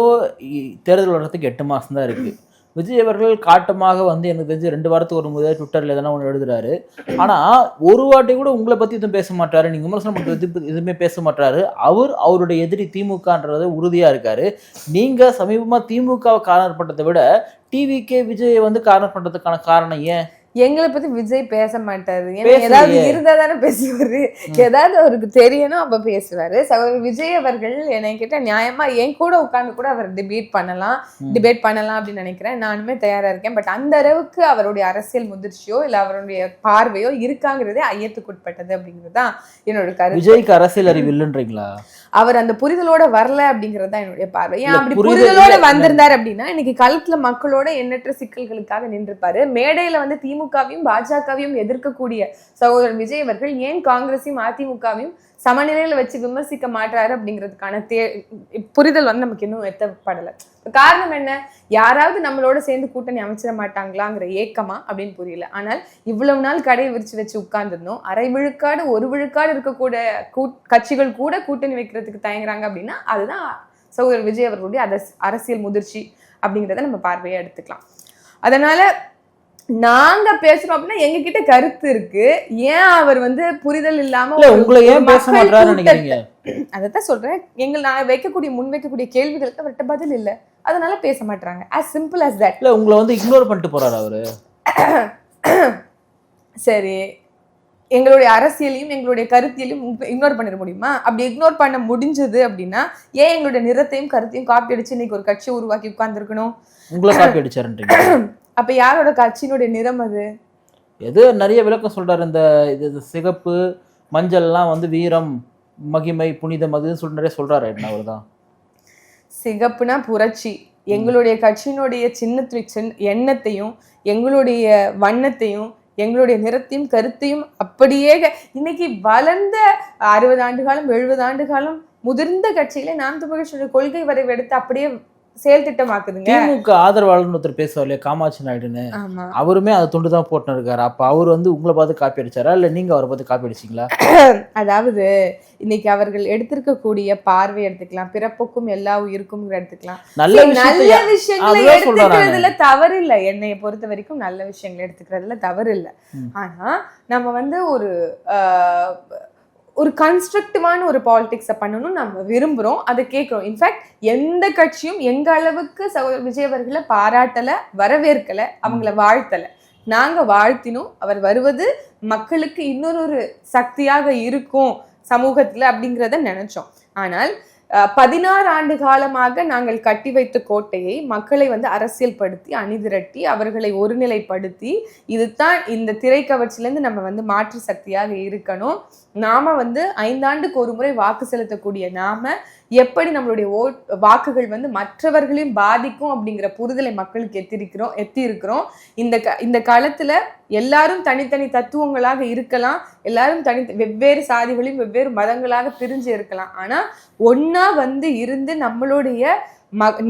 தேர்தல் வர்றதுக்கு 8 மாசம் தான் இருக்கு. விஜய் அவர்கள் காட்டமாக எனக்கு தெரிஞ்சு 2 வாரத்துக்கு ஒரு முறை ட்விட்டர்ல எதனா ஒன்று எழுதுறாரு. ஆனா ஒரு வாட்டி கூட உங்களை பத்தி எதுவும் பேச மாட்டாரு, நீங்க விமர்சனம் பண்றது எதுவுமே பேச மாட்டாரு. அவருடைய எதிரி திமுகன்றது உறுதியா இருக்காரு. நீங்க சமீபமா திமுகவை கார்னர் பண்றதை விட டிவிகே விஜயை கார்னர் பண்றதுக்கான காரணம் ஏன்? எங்களை பத்தி விஜய் பேச மாட்டாரு. ஏதாவது இருந்தா தானே பேசுவாரு, ஏதாவது அவருக்கு தெரியணும் அப்ப பேசுவாரு. விஜய் அவர்கள் என்னை கிட்ட நியாயமா என் கூட உட்கார்ந்து கூட அவர் டிபேட் பண்ணலாம் அப்படின்னு நினைக்கிறேன். நானுமே தயாரா இருக்கேன். பட் அந்த அளவுக்கு அவருடைய அரசியல் முதிர்ச்சியோ இல்ல அவருடைய பார்வையோ இருக்காங்கிறதே ஐயத்துக்குட்பட்டது அப்படிங்கிறது தான் என்னோட கருத்து. விஜய்க்கு அரசியல் அறிவு இல்லைன்றீங்களா? அவர் அந்த புரிதலோட வரல அப்படிங்கிறது தான் என்னுடைய பார்வை. ஏன் அப்படி புரிதலோட வந்திருந்தாரு அப்படின்னா இன்னைக்கு களத்துல மக்களோட எண்ணற்ற சிக்கல்களுக்காக நின்றுப்பாரு. மேடையில வந்து திமுகவையும் பாஜகவையும் எதிர்க்கக்கூடிய சகோதரர் விஜய் அவர்கள் ஏன் காங்கிரஸையும் அதிமுகவையும் சமநிலையில வச்சு விமர்சிக்க மாட்டாரு அப்படிங்கிறதுக்கான புரிதல் வந்து நமக்கு இன்னும் எத்தப்படலை. காரணம் என்ன, யாராவது நம்மளோட சேர்ந்து கூட்டணி அமைச்சிட மாட்டாங்களாங்கிற ஏக்கமா அப்படின்னு புரியல. ஆனால் இவ்வளவு நாள் கடையை விரிச்சு வச்சு உட்கார்ந்துருந்தோம். அரை விழுக்காடு ஒரு விழுக்காடு இருக்கக்கூடிய கட்சிகள் கூட கூட்டணி வைக்கிறதுக்கு தயங்குறாங்க அப்படின்னா அதுதான் சகோதரர் விஜய் அவர்களுடைய அரசியல் முதிர்ச்சி அப்படிங்கிறத நம்ம பார்வையா எடுத்துக்கலாம். அதனால நாங்க பேசுறோம் அப்படின்னா எங்க கிட்ட கருத்து இருக்கு. ஏன் அவர் வந்து புரிதல் இல்லாம உங்களை ஏன் பேச மாட்டாருன்னு நினைக்கிறீங்க? அதத்தான் சொல்றேன். நான் முன்வைக்கக்கூடிய கேள்விகளுக்கு அவர்கிட்ட பதில் இல்ல, அதனால பேச மாட்டாங்க. as simple as that. இல்ல உங்களை வந்து இக்னோர் பண்ணிட்டு போறாரு அவரு. சரி, எங்களுடைய அரசியலையும் எங்களுடைய கருத்தியலையும் இக்னோர் பண்ணிட முடியுமா? அப்படி இக்னோர் பண்ண முடிஞ்சது அப்படின்னா ஏன் எங்களுடைய நிறத்தையும் கருத்தையும் காப்பி அடிச்சு இன்னைக்கு ஒரு கட்சியை உருவாக்கி உட்கார்ந்துருக்கணும்? உங்களை காப்பி அடிச்சாருன்றீங்க. அப்ப யாரோட கட்சியினுடைய நிறம் அது? எது நிறைய விளக்கம் சொல்றாரு. இந்த இது சிகப்பு மஞ்சள்லாம் வந்து வீரம் மகிமை புனிதம் அதுன்னு சொல்லி நிறைய சொல்றாரு. என்ன அவர்தான் சிகப்புனா புரட்சி. எங்களுடைய கட்சியினுடைய எண்ணத்தையும் எங்களுடைய வண்ணத்தையும் எங்களுடைய நிறத்தையும் கருத்தையும் அப்படியே இன்னைக்கு வளர்ந்த 60 ஆண்டு காலம் 70 ஆண்டு காலம் முதிர்ந்த கட்சியில நாம் தமிழ் கட்சியோட கொள்கை வரைவு எடுத்து அப்படியே செயல் திட்டமாக்குதுங்க. திமுக ஆதரவாளர்னு ஒருத்தர் பேசுவார் இல்லையா, காமாட்சி நாயுடுன்னு, அவருமே அதை துண்டு தான் போட்டு இருக்காரு. அப்ப அவர் வந்து உங்களை பார்த்து காப்பி அடிச்சாரா இல்ல நீங்க அவரை பார்த்து காப்பி அடிச்சீங்களா? அதாவது இன்னைக்கு அவர்கள் எடுத்திருக்கக்கூடிய பார்வை எடுத்துக்கலாம், பிறப்புக்கும் எல்லா உயிருக்கும் எடுத்துக்கலாம். நல்ல விஷயங்களை எடுத்துக்கிறதுல தவறு இல்லை. என்னைய பொறுத்த வரைக்கும் நல்ல விஷயங்களை எடுத்துக்கிறதுல தவறு இல்லை. ஆனா நம்ம வந்து ஒரு கன்ஸ்ட்ரக்டிவான ஒரு பாலிடிக்ஸை பண்ணணும் நம்ம விரும்புகிறோம், அதை கேட்குறோம். இன்ஃபேக்ட் எந்த கட்சியும் எங்க அளவுக்கு சகோதரர் விஜய் அவர்களை பாராட்டலை, வரவேற்கலை, அவங்கள வாழ்த்தலை. நாங்கள் வாழ்த்தினோம். அவர் வருவது மக்களுக்கு இன்னொரு சக்தியாக இருக்கும் சமூகத்தில் அப்படிங்கிறத நினைச்சோம். ஆனால் 16 ஆண்டு காலமாக நாங்கள் கட்டி வைத்த கோட்டையை மக்களை வந்து அரசியல் படுத்தி அணிதிரட்டி அவர்களை ஒருநிலைப்படுத்தி இதுதான் இந்த திரைக்கவர்ச்சியிலேருந்து நம்ம வந்து மாற்று சக்தியாக இருக்கணும். நாம வந்து 5 ஆண்டுக்கு ஒரு முறை வாக்கு செலுத்தக்கூடிய நாம எப்படி நம்மளுடைய வாக்குகள் வந்து மற்றவர்களையும் பாதிக்கும் அப்படிங்கிற புரிதலை மக்களுக்கு எத்தி இருக்கிறோம். இந்த காலத்துல எல்லாரும் தனித்தனி தத்துவங்களாக இருக்கலாம், எல்லாரும் வெவ்வேறு சாதிகளையும் வெவ்வேறு மதங்களாக பிரிஞ்சு இருக்கலாம். ஆனா ஒன்னா வந்து இருந்து நம்மளுடைய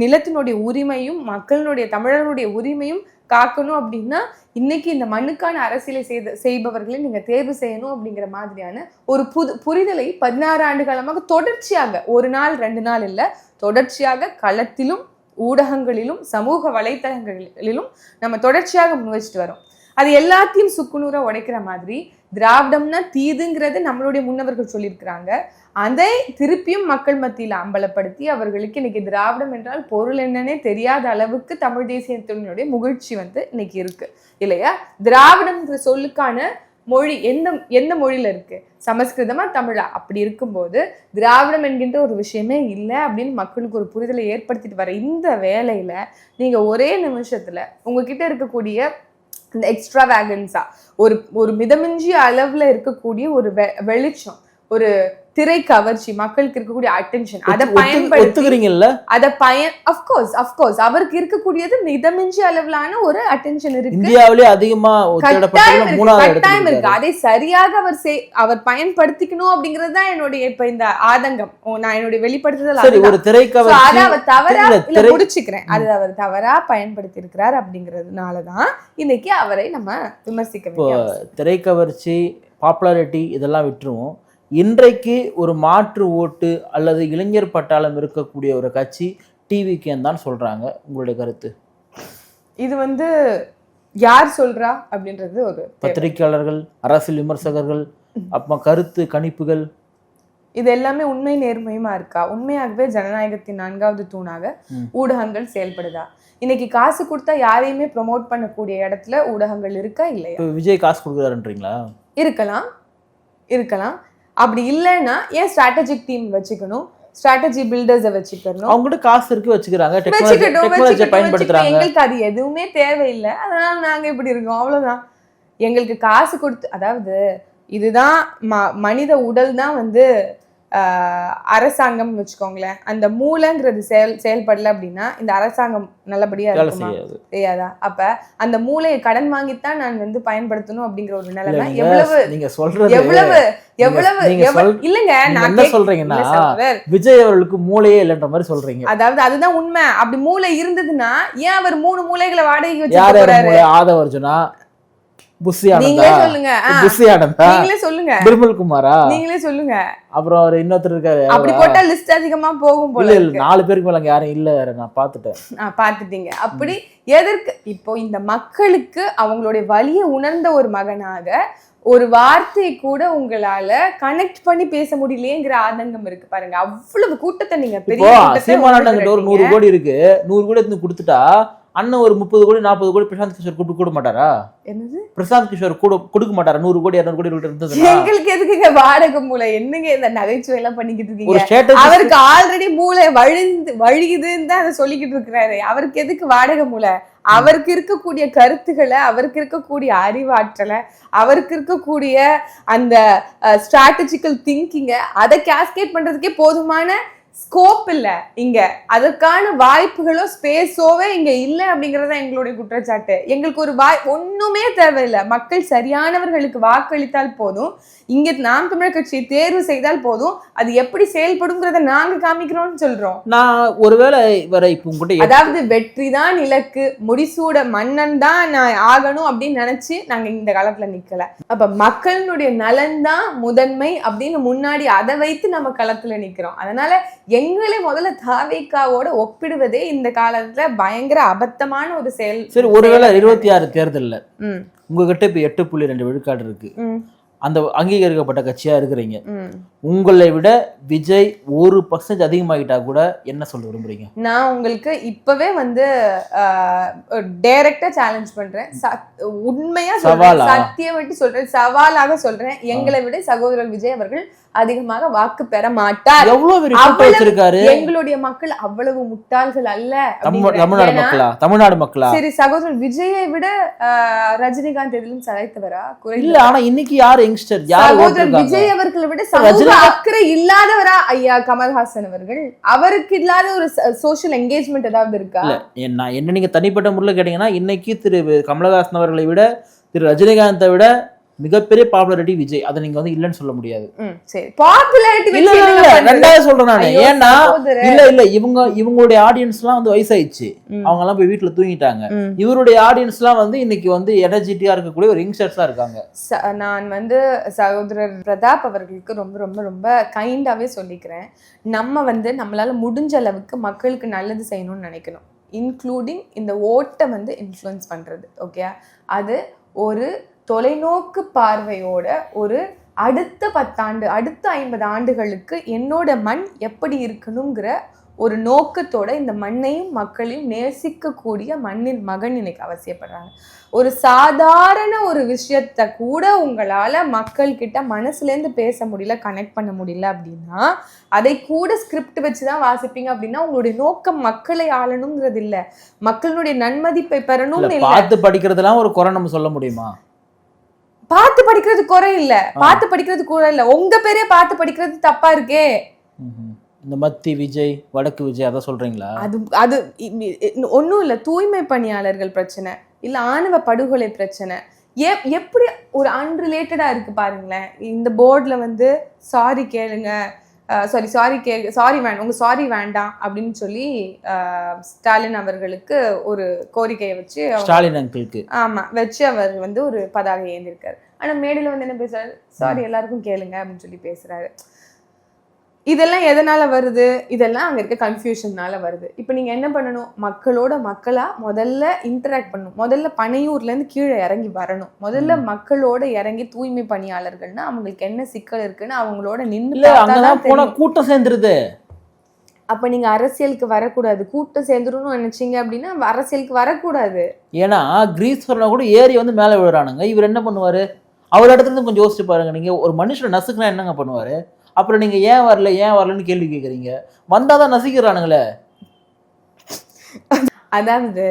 நிலத்தினுடைய உரிமையும் மக்களுடைய தமிழர்களுடைய உரிமையும் காக்கணும் அப்படின்னா இன்னைக்கு இந்த மண்ணுக்கான அரசியலை செய்பவர்களை நீங்க தேர்வு செய்யணும் அப்படிங்கிற மாதிரியான ஒரு புரிதலை 16 ஆண்டு காலமாக தொடர்ச்சியாக 1 நாள் 2 நாள் இல்ல, தொடர்ச்சியாக களத்திலும் ஊடகங்களிலும் சமூக வலைத்தளங்களிலும் நம்ம தொடர்ச்சியாக முன்வச்சிட்டு வரோம். அது எல்லாத்தையும் சுக்குநூறா உடைக்கிற மாதிரி திராவிடம்னா தீதுங்கிறது நம்மளுடைய முன்னவர்கள் சொல்லியிருக்கிறாங்க. அதை திருப்பியும் மக்கள் மத்தியில் அம்பலப்படுத்தி அவர்களுக்கு இன்னைக்கு திராவிடம் என்றால் பொருள் என்னன்னே தெரியாத அளவுக்கு தமிழ் தேசியத்தினுடைய முகிழ்ச்சி வந்து இன்னைக்கு இருக்கு இல்லையா? திராவிடம்ங்கிற சொல்லுக்கான மொழி எந்த மொழியில இருக்கு? சமஸ்கிருதமா தமிழா? அப்படி இருக்கும்போது திராவிடம் என்கின்ற ஒரு விஷயமே இல்லை அப்படின்னு மக்களுக்கு ஒரு புரிதலை ஏற்படுத்திட்டு வர இந்த வேலையில நீங்க ஒரே நிமிஷத்துல உங்ககிட்ட இருக்கக்கூடிய இந்த எக்ஸ்ட்ரா வேகன்ஸா ஒரு மிதமிஞ்சிய அளவுல இருக்கக்கூடிய ஒரு வெளிச்சம், ஒரு திரை கவர்ச்சி, மக்களுக்கு இருக்கக்கூடிய அட்டென்ஷன், அதை பயன்படுத்துறீங்கல்ல, அஃப்கோர்ஸ் அவருக்கு இருக்கக்கூடியது மிதமிஞ்சி அளவிலான ஒரு அட்டென்ஷன் இருக்கு. இந்தியாவிலே அதிகமா கட்டாயம் இருக்கு. அதை சரியாக அவர் பயன்படுத்திக்கணும் அப்படிங்கிறது தான் என்னுடைய இப்ப இந்த ஆதங்கம். நான் என்னுடைய வெளிப்படுத்துதல் ஒரு திரை கவர்ச்சி அதை அவர் தவறா முடிச்சுக்கிறேன். அது அவர் தவறா பயன்படுத்தி இருக்கிறார் அப்படிங்கிறதுனாலதான் இன்னைக்கு அவரை நம்ம விமர்சிக்க வேண்டிய திரை கவர்ச்சி பாப்புலாரிட்டி இதெல்லாம் விட்டுருவோம். இன்றைக்கு ஒரு மாற்று ஓட்டு அல்லது இளைஞர் பட்டாளம் இருக்கக்கூடிய ஒரு கட்சி டிவிகே தான் சொல்றாங்க. உங்களுடைய கருத்து? இது வந்து யார் சொல்றா அப்படின்றது ஒரு பத்திரிகையாளர்கள், அரசியல் விமர்சகர்கள், அப்ப கருத்து கணிப்புகள், இது எல்லாமே உண்மை நேர்மையுமா இருக்கா? உண்மையாகவே ஜனநாயகத்தின் 4வது தூணாக ஊடகங்கள் செயல்படுதா? இன்னைக்கு காசு கொடுத்தா யாரையுமே ப்ரொமோட் பண்ணக்கூடிய இடத்துல ஊடகங்கள் இருக்கா இல்லையா? விஜய் காசு கொடுக்குறாருன்றீங்களா? இருக்கலாம். அப்படி இல்லைன்னா ஏன் ஸ்ட்ராட்டஜிக் டீம் வச்சுக்கணும், ஸ்ட்ராட்டஜி பில்டர்ஸை வச்சுக்கணும். அவங்ககிட்ட காசு இருக்கு வச்சுக்கிறாங்க, டெக்னாலஜி பயன்படுத்துறாங்க. எங்களுக்கு அது எதுவுமே தேவையில்லை, அதனால நாங்க இப்படி இருக்கோம், அவ்வளவுதான். எங்களுக்கு காசு கொடுத்து, அதாவது இதுதான் மனித உடல் தான் வந்து அரசாங்கம் வச்சுக்கோங்களேன், அந்த மூளைங்கிறது செயல்படல அப்படின்னா இந்த அரசாங்கம் நல்லபடியா இருக்குமா? தெரியாதா? அப்ப அந்த மூளையை கடன் வாங்கித்தான் நான் வந்து பயன்படுத்தணும் அப்படிங்கிற ஒரு நிலைமை எவ்வளவு எவ்வளவு எவ்வளவு இல்லங்க. நான் என்ன சொல்றீங்கன்னா விஜய் அவர்களுக்கு மூளையே இல்லன்ற மாதிரி சொல்றீங்க. அதாவது அதுதான் உண்மை. அப்படி மூளை இருந்ததுன்னா ஏன் அவர் 3 மூளைகளை வாடகைக்கு வச்சிருக்காரு? ஆதவர்ஜுனா, நீங்களே சொல்லுங்க, நீங்களே சொல்லுங்க, நிர்மல் குமாரா, நீங்களே சொல்லுங்க. அப்புறம் அவர் இன்னொருத்தர் இருக்காரு. அப்படி போட்டா லிஸ்ட் அதிகமா போகும் போல. 4 பேருக்கு மேல யாரும் இல்ல, நான் பாத்துட்டேன். பாத்துட்டீங்க. அப்படி எதற்கு இப்போ இந்த மக்களுக்கு அவங்களுடைய வலியை உணர்ந்த ஒரு மகனாக ஒரு வார்த்தை கூட உங்களால கனெக்ட் பண்ணி பேச முடியலையேங்கிற ஆதங்கம் இருக்கு பாருங்க. அவ்வளவு கூட்டத்தை நீங்க பெரிய ஒரு 100 கோடி இருக்கு, 100 கோடி எடுத்து கொடுத்துட்டா அண்ணன் ஒரு 30 கோடி 40 கோடி பிரசாந்த் கிஷோர் கொடுக்க மாட்டாரா? என்னது பிரசாந்த் கிஷோர் கொடுக்க மாட்டாரா? 100 கோடி 200 கோடி இருந்தது. எங்களுக்கு எதுக்குங்க வாடகை மூளை? என்னங்க இந்த நகைச்சுவை எல்லாம் பண்ணிக்கிட்டு இருக்கீங்க? அவருக்கு ஆல்ரெடி மூளை வழியுதுன்னு தான் அதை சொல்லிக்கிட்டு இருக்கிறாரு. அவருக்கு எதுக்கு வாடகை மூளை? அவருக்கு இருக்கக்கூடிய கருத்துக்களை, அவருக்கு இருக்கக்கூடிய அறிவாற்றலை, அவருக்கு இருக்கக்கூடிய அந்த ஸ்ட்ராட்டஜிக்கல் திங்கிங்கை அதை கேஸ்கேட் பண்றதுக்கே போதுமான ஸ்கோப் இல்ல இங்க. அதற்கான வாய்ப்புகளோ ஸ்பேஸோவே இங்க இல்ல அப்படிங்கறத எங்களுடைய குற்றச்சாட்டு. எங்களுக்கு ஒரு ஒண்ணுமே தேவையில்லை. மக்கள் சரியானவர்களுக்கு வாக்களித்தால் போதும். இங்க நாம் தமிழர் கட்சியை தேர்வு செய்தால் போதும். அது எப்படி செயல்படுங்கிறத நாங்க காமிக்கிறோம்னு சொல்றோம். நான் ஒருவேளை வர இப்ப அதாவது வெற்றிதான் இலக்கு, முடிசூட மன்னன் தான் நான் ஆகணும் அப்படின்னு நினைச்சு நாங்க இந்த காலத்துல நிக்கல. அப்ப மக்களுடைய நலன் தான் முதன்மை அப்படின்னு முன்னாடி அதை வைத்து நம்ம களத்துல நிக்கிறோம். அதனால எங்களை முதல்ல தாவேக்காவோட ஒப்பிடுவதே இந்த காலத்துல பயங்கர அபத்தமான ஒரு செயல். சரி, ஒருவேளை 26 தேர்தல்ல உங்ககிட்ட இப்ப 8.2 விழுக்காடு இருக்கு, அந்த அங்கீகரிக்கப்பட்ட கட்சியா இருக்கிறீங்க. உங்களை விட விஜய் 1% அதிகமாகிட்டா கூட என்ன சொல்ல விரும்புறீங்க? நான் உங்களுக்கு இப்பவே வந்து டைரக்டா சேலஞ்ச் பண்றேன், உண்மையா சொல்றேன், சத்தியம் விட்டு சொல்றேன், சவாலாக சொல்றேன். எங்களை விட சகோதரர் விஜய் அவர்கள் அதிகமாக வாக்கு பெற மாட்டார். எங்களுடைய மக்கள் அவ்வளவு முட்டாள்கள் அல்ல. தமிழ்நாடு மக்களா? சரி, சகோதரர் விஜயை விட ரஜினிகாந்த் எதிலும் சளைத்தவரா? இல்ல, ஆனா இன்னைக்கு யாரு யங்ஸ்டர்? சகோதரர் விஜய் அவர்களை விட சமூக அக்கறை இல்லாதவரா ஐயா கமல்ஹாசன் அவர்கள்? அவருக்கு இல்லாத ஒரு சோஷியல் என்கேஜ்மெண்ட் ஏதாவது இருக்கா? என்ன நீங்க தனிப்பட்ட முறையில் கேட்டீங்கன்னா இன்னைக்கு திரு கமலஹாசன் அவர்களை விட திரு ரஜினிகாந்தை விட மிகப்பெரிய பாப்புலாரிட்டி விஜய். அதை நீங்க வந்து இல்லன்னு சொல்ல முடியாது. சரி, பாப்புலாரிட்டி இல்ல ரெண்டாவது சொல்றேன் நானு. ஏன்னா இல்ல இவங்களுடைய ஆடியன்ஸ் எல்லாம் வந்து வயசாயிடுச்சு, அவங்க எல்லாம் போய் வீட்டுல தூங்கிட்டாங்க. இவருடைய ஆடியன்ஸ் எல்லாம் வந்து இன்னைக்கு வந்து எனர்ஜெட்டிக்கா இருக்கக்கூடிய ஒரு யங்ஸ்டர்ஸா இருக்காங்க. நான் வந்து சகோதரர் பிரதாப் அவர்களுக்கு ரொம்ப ரொம்ப ரொம்ப கைண்டாவே சொல்லிக்கிறேன். நம்ம வந்து நம்மளால முடிஞ்ச அளவுக்கு மக்களுக்கு நல்லது செய்யணும்னு நினைக்கணும், இன்க்ளூடிங் இந்த ஓட்டை வந்து இன்ஃப்ளூயன்ஸ் பண்றது. ஓகே, அது ஒரு தொலைநோக்கு பார்வையோட ஒரு அடுத்த 10 ஆண்டு அடுத்த 50 ஆண்டுகளுக்கு என்னோட மண் எப்படி இருக்கணுங்கிற ஒரு நோக்கத்தோட இந்த மண்ணையும் மக்களையும் நேசிக்கக்கூடிய மண்ணின் மகன் இன்னைக்கு அவசியப்படுறாங்க. ஒரு சாதாரண ஒரு விஷயத்த கூட உங்களால மக்கள் கிட்ட மனசுல இருந்து பேச முடியல, கனெக்ட் பண்ண முடியல அப்படின்னா அதை கூட ஸ்கிரிப்ட் வச்சுதான் வாசிப்பீங்க. அப்படின்னா உங்களுடைய நோக்கம் மக்களை ஆளணுங்கிறது இல்ல, மக்களுடைய நன்மதிப்பை பெறணும். பார்த்து படிக்கிறதுலாம் ஒரு குறை நம்ம சொல்ல முடியுமா? பார்த்து படிக்கிறது குறை இல்ல, பார்த்து படிக்கிறது குறை இல்ல, உங்க பேரே பார்த்து படிக்கிறது தப்பா இருக்கே. இந்த மத்தி விஜய் வடக்கு விஜய் அதான் சொல்றீங்களா? அது ஒன்றும் இல்லை, தூய்மை பணியாளர்கள் பிரச்சனை இல்ல ஆணவ படுகொலை பிரச்சனை எப்படி ஒரு அன்ரிலேட்டடா இருக்கு பாருங்களேன். இந்த போர்டில் வந்து சாரி கேளுங்க, சாரி வேண்டாம், உங்க சாரி வேண்டாம் அப்படின்னு சொல்லி ஸ்டாலின் அவர்களுக்கு ஒரு கோரிக்கையை வச்சு, ஸ்டாலின் அங்கிளுக்கு ஆமா வச்சு அவர் வந்து ஒரு பதாகை ஏந்திருக்காரு. ஆனா மேடையில வந்து என்ன பேசுறாரு? சாரி எல்லாருக்கும் கேளுங்க அப்படின்னு சொல்லி பேசுறாரு. இதெல்லாம் எதனால வருது? இதெல்லாம் அங்க இருக்க கன்ஃபியூஷன்னால வருது. இப்போ நீங்க என்ன பண்ணணும்? மக்களோட மக்களா முதல்ல இன்டராக்ட் பண்ணணும். முதல்ல பனையூர்ல இருந்து கீழே இறங்கி வரணும். முதல்ல மக்களோட இறங்கி தூய்மை பணியாளர்கள்னா அவங்களுக்கு என்ன சிக்கல் இருக்குன்னு அவங்களோட நின்று கூட்டம் சேர்ந்துருது. அப்ப நீங்க அரசியலுக்கு வரக்கூடாது. கூட்டம் சேர்ந்துருன்னு நினைச்சீங்க அப்படின்னா அரசியலுக்கு வரக்கூடாது. ஏன்னா கிரீஸ்வரனை கூட ஏறி வந்து மேல விழுறானுங்க. இவர் என்ன பண்ணுவாரு? அவர் இடத்துல இருந்து கொஞ்சம் யோசிச்சு பாருங்க. நீங்க ஒரு மனுஷனை நசுக்குனா என்னங்க பண்ணுவாரு? அப்புறம் நீங்க ஏன் வரலன்னு கேள்வி கேட்குறீங்க. வந்தாதான் நசிக்கிறானுங்களே. அதாவது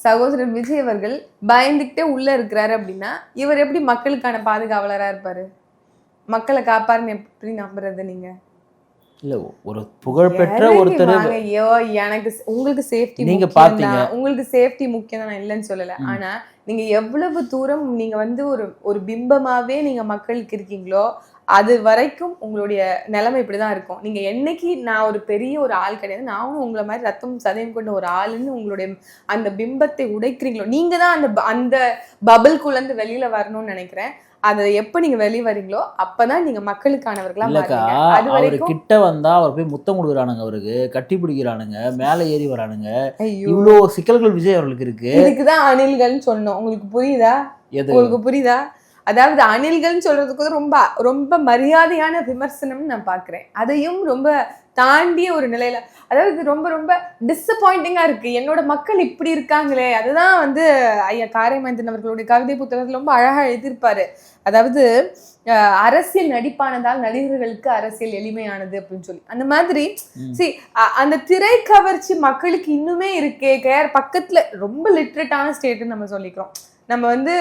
சகோதரர் விஜய் அவர்கள் பயந்துக்கிட்டே உள்ள இருக்கிறாரு அப்படின்னா இவர் எப்படி மக்களுக்கான பாதுகாவலரா இருப்பாரு? மக்களை காப்பாருன்னு எப்படி நம்புறது? நீங்க இல்ல ஒரு புகழ்பெற்ற ஒருத்தர் ஐயோ எனக்கு உங்களுக்கு சேஃப்டி நீங்க பாத்தீங்க, உங்களுக்கு சேஃப்டி முக்கியம் நான் இல்லைன்னு சொல்லல. ஆனா நீங்க எவ்வளவு தூரம் நீங்க வந்து ஒரு பிம்பமாவே நீங்க மக்களுக்கு இருக்கீங்களோ அது வரைக்கும் உங்களுடைய நிலைமை இப்படிதான் இருக்கும். நீங்க என்னைக்கு நான் ஒரு பெரிய ஒரு ஆள் கிடையாது, நானும் உங்களை மாதிரி ரத்தம் சதயம் கொண்ட ஒரு ஆளுன்னு உங்களுடைய அந்த பிம்பத்தை உடைக்கிறீங்களோ, நீங்க தான் அந்த பபிள்குள்ள இருந்து வெளியில வரணும்னு நினைக்கிறேன். அதை எப்ப நீங்க வெளியே வரீங்களோ அப்பதான் நீங்க மக்களுக்கானவர்களா மாறுவீங்க. அது அவரு வரைக்கும் கிட்ட வந்தா அவர் போய் முத்தம் கொடுக்குறானுங்க, அவருக்கு கட்டி பிடிக்கிறானுங்க, மேல ஏறி வரானுங்க. ஐயோ இவ்வளவு சிக்கல்கள் விஜய் அவர்களுக்கு இருக்கு. இதுக்குதான் அணில்கள்னு சொன்னோம். உங்களுக்கு புரியுதா? எது உங்களுக்கு புரியுதா? அதாவது அணில்கள்னு சொல்றதுக்கு ரொம்ப ரொம்ப மரியாதையான விமர்சனம்னு நான் பாக்குறேன். அதையும் ரொம்ப தாண்டிய ஒரு நிலையில, அதாவது ரொம்ப ரொம்ப டிசப்பாயிண்டிங்கா இருக்கு. என்னோட மக்கள் இப்படி இருக்காங்களே. அதுதான் வந்து ஐயா காரைமைந்தன் அவர்களுடைய கவிதை புத்தகத்துல ரொம்ப அழகா எழுதியிருப்பாரு. அதாவது அரசியல் நடிப்பானதால் நடிகர்களுக்கு அரசியல் எளிமையானது அப்படின்னு சொல்லி. அந்த மாதிரி அந்த திரை கவர்ச்சி மக்களுக்கு இன்னுமே இருக்கே. பக்கத்துல ரொம்ப லிட்ரேட்டான ஸ்டேட்னு நம்ம சொல்லிக்கிறோம். நம்ம வந்து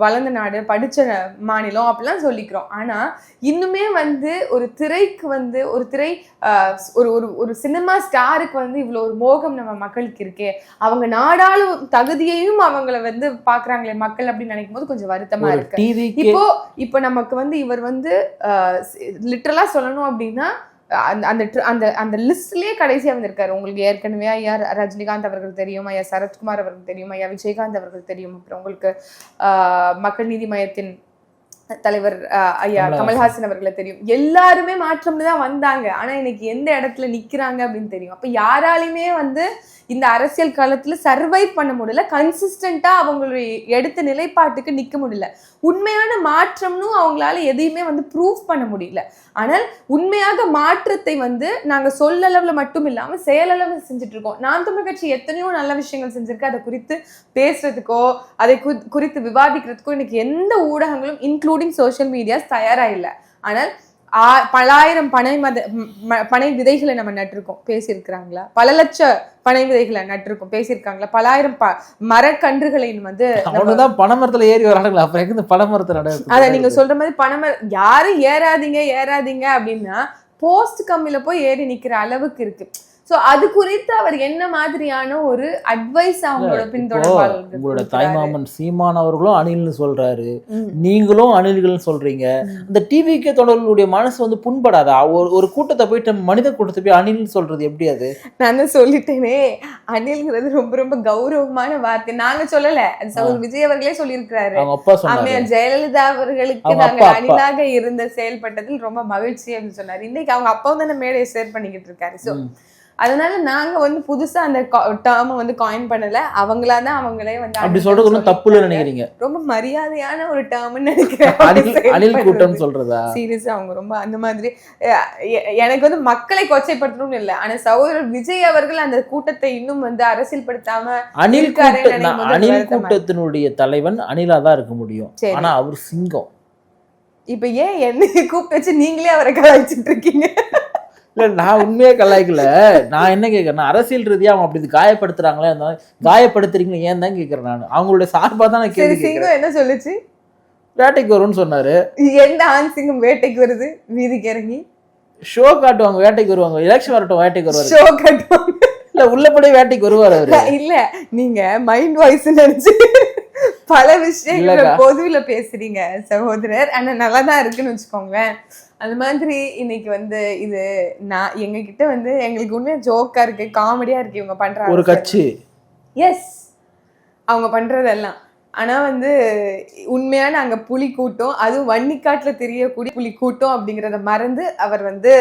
வளர்ந்த நாடு, படிச்ச மாநிலம் அப்படிலாம் சொல்லிக்கிறோம். ஆனா இன்னுமே வந்து ஒரு திரைக்கு வந்து ஒரு திரை ஒரு சினிமா ஸ்டாருக்கு வந்து இவ்வளவு ஒரு மோகம் நம்ம மக்களுக்கு இருக்கே. அவங்க நாடாளும் தகுதியையும் அவங்கள வந்து பாக்குறாங்களே மக்கள் அப்படின்னு நினைக்கும் போது கொஞ்சம் வருத்தமா இருக்கு. இப்போ நமக்கு வந்து இவர் வந்து லிட்டரலா சொல்லணும் அப்படின்னா அந்த லிஸ்ட்லயே கடைசியா வந்திருக்காரு. உங்களுக்கு ஏற்கனவே ஐயா ரஜினிகாந்த் அவர்கள் தெரியும், ஐயா சரத்குமார் அவர்கள் தெரியும், ஐயா விஜயகாந்த் அவர்கள் தெரியும். அப்புறம் உங்களுக்கு மக்கள் நீதி மையத்தின் தலைவர் ஐயா கமல்ஹாசன் அவர்களை தெரியும். எல்லாருமே மாற்றம்னு தான் வந்தாங்க. ஆனா இன்னைக்கு எந்த இடத்துல நிக்கிறாங்க அப்படின்னு தெரியும். அப்ப யாராலையுமே வந்து இந்த அரசியல் காலத்துல சர்வைவ் பண்ண முடியல. கன்சிஸ்டண்டா அவங்களுடைய எடுத்த நிலைப்பாட்டுக்கு நிக்க முடியல. உண்மையான மாற்றம்னு அவங்களால எதையுமே வந்து ப்ரூவ் பண்ண முடியல. ஆனால் உண்மையாக மாற்றத்தை வந்து நாங்க சொல்லளவுல மட்டும் இல்லாம செயலளவு செஞ்சுட்டு இருக்கோம். நாம் தமிழ் கட்சி எத்தனையோ நல்ல விஷயங்கள் செஞ்சிருக்கு. அதை குறித்து பேசுறதுக்கோ அதை குறித்து விவாதிக்கிறதுக்கோ இன்னைக்கு எந்த ஊடகங்களும் இன்க்ளூடிங் சோசியல் மீடியாஸ் தயாரா இல்லை. ஆனால் பலாயிரம் பனை விதைகளை நம்ம நட்டிருக்கோம், பேசியிருக்கிறாங்களா? பல லட்ச பனை விதைகளை நட்டிருக்கோம், பேசியிருக்காங்களா? பலாயிரம் மரக்கன்றுகளை வந்து பனைமரத்துல ஏறி வராங்களா? அப்புறம் எங்க பனைமரத்துல அத நீங்க சொல்ற மாதிரி பனைமரம் யாரும் ஏறாதீங்க அப்படின்னா போஸ்ட் கம்மியில போய் ஏறி நிக்கிற அளவுக்கு இருக்கு. சோ அது குறித்து அவர் என்ன மாதிரியான ஒரு அட்வைஸ் அவங்களோட பின்தொடர்பாளர்களுக்கு? உங்களோட தாய்மாமன் சீமான் அவர்களும் அணில்னு சொல்றாரு, நீங்களும் அணில்கள்னு சொல்றீங்க. இந்த டிவிக்கே தொடர்களுடைய மனசு வந்து புண்படாதா? ஒரு கூட்டத்தை போயிட்டு மனித கூட்டத்தை போய் அணில்னு சொல்றது எப்படி? அது நான் தான் சொல்லிட்டேனே, அணில்ங்கிறது ரொம்ப ரொம்ப கௌரவமான வார்த்தை. நாங்க சொல்லல, அது சகோதரர் விஜய் அவர்களே சொல்லியிருக்கிறாரு. அவங்க அப்பா சொன்னாரு, ஜெயலலிதா அவர்களுக்கு நாங்க அணிலாக இருந்த செயல்பட்டதில் ரொம்ப மகிழ்ச்சி அப்படின்னு சொன்னாரு. இன்னைக்கு அவங்க அப்பாவும் தானே மேடையை ஷேர் பண்ணிக்கிட்டு இருக்காரு. சோ அதனால நாங்க வந்து புதுசா அந்த டேர்மை வந்து காயின் பண்ணல. அவங்களாதான் அவங்களே வந்து அப்படி சொல்றது ஒன்றும் தப்பு இல்லைன்னு நினைக்கிறீங்க? ரொம்ப மரியாதையான ஒரு டேர்ம்னு நினைக்கிறேன். அணில் கூட்டம் சொல்றதா? சீரியஸா அவங்க ரொம்ப அந்த மாதிரி. எனக்கு வந்து மக்களை கொச்சைப்படுத்தணும்னு இல்லை. ஆனா சகோதரர் விஜய் அவர்கள் அந்த கூட்டத்தை இன்னும் வந்து அரசியல் படுத்தாம அணில் கூட்டத்தினுடைய தலைவன் அணிலா தான் இருக்க முடியும். ஆனா அவர் சிங்கம். இப்ப ஏன் என்ன கூப்பிட்டு வச்சு நீங்களே அவரை கலாய்ச்சிட்டு இருக்கீங்க? இல்ல, நான் உண்மையே கலாய்க்கல. நான் என்ன கேட்கறேன், அரசியல் ரீதியா அவங்க அப்படி காயப்படுத்துறாங்களே, காயப்படுத்துறீங்க ஏன் தான் கேட்கறேன். நான் அவங்களுடைய சார்பா தான் நான் கேட்கிறேன். என்ன சொல்லுச்சு? வேட்டைக்கு வரும்னு சொன்னாரு. எந்த ஆண் சிங்கம் வேட்டைக்கு வருது? வீதிக்கு இறங்கி ஷோ காட்டுவாங்க, வேட்டைக்கு வருவாங்க. எலெக்ஷன் வரட்டும், வேட்டைக்கு வருவாரு. ஷோ காட்டுவாங்க இல்ல, உள்ளபடியே வேட்டைக்கு வருவாரு அவரு. இல்ல, நீங்க மைண்ட் வாய்ஸ் நினைச்சு பல விஷயங்கள் பொதுவில பேசுறீங்க சகோதரர். ஆனா நல்லாதான் இருக்குன்னு வச்சுக்கோங்களேன். அந்த மாதிரி இன்னைக்கு வந்து இது நான் எங்க கிட்ட வந்து எங்களுக்கு உண்மையா ஜோக்கா இருக்கு, காமெடியா இருக்கு இவங்க பண்ற ஒரு கட்சி. எஸ், அவங்க பண்றதெல்லாம். ஆனா வந்து உண்மையான அங்க புலி கூட்டம், அதுவும் வன்னிக்காட்டுல தெரியக்கூடிய புலி கூட்டம் அப்படிங்கிறத மறந்து அவர் வந்து